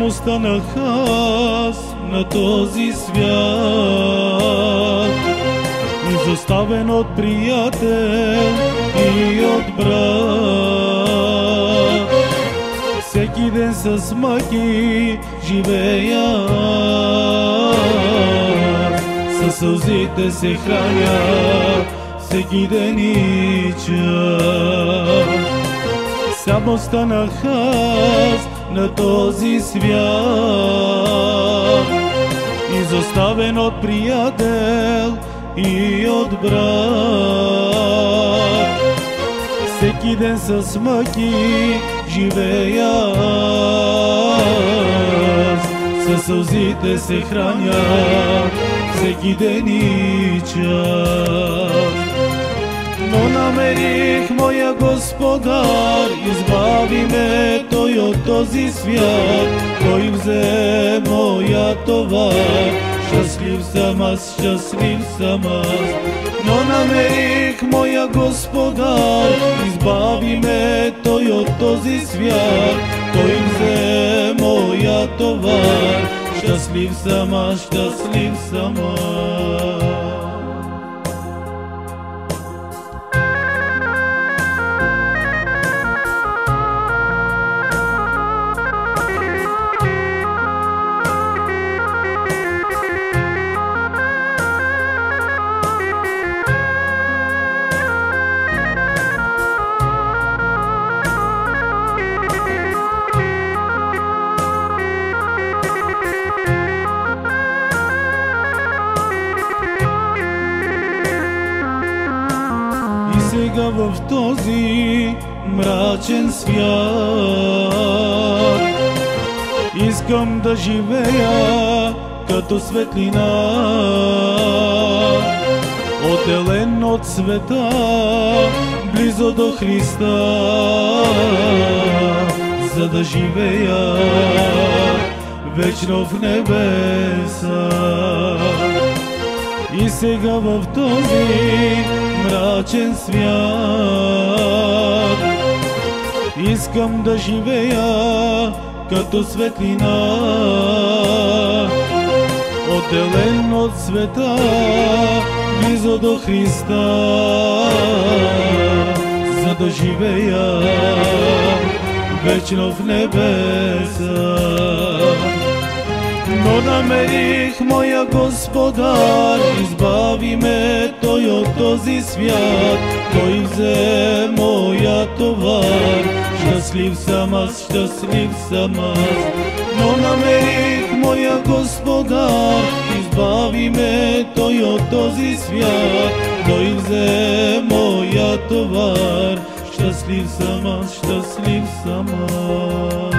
Сам останах аз на този свят, изоставен от приятел и от брат. Всеки ден с мъки живея, със сълзите се храня всеки ден и час. Сам останах аз на този свят, изоставен от приятел и от брат. Всеки ден с мъки живея аз, със сълзите се храня всеки ден и час. Но намерих моя Господар, избави ме Той от този свят. Той взе моя товар, щастлив съм аз, щастлив съм аз. Но намерих моя Господар, избави ме Той от този свят. Той взе моя товар, щастлив съм аз, щастлив съм аз. Сега в този мрачен свят искам да живея като светлина, отделен от света, близо до Христа, за да живея вечно в небеса. И сега в този мрачен свят искам да живея като светлина, отделен от света, близо до Христа, за да живея вечно в небеса. Но намерих моя Господар, избави ме Той от този свят. Той взе моя товар, щастлив съм аз, щастлив съм аз. Но намерих моя Господар, избави ме Той от този свят. Той взе моя товар, щастлив съм аз, щастлив съм аз.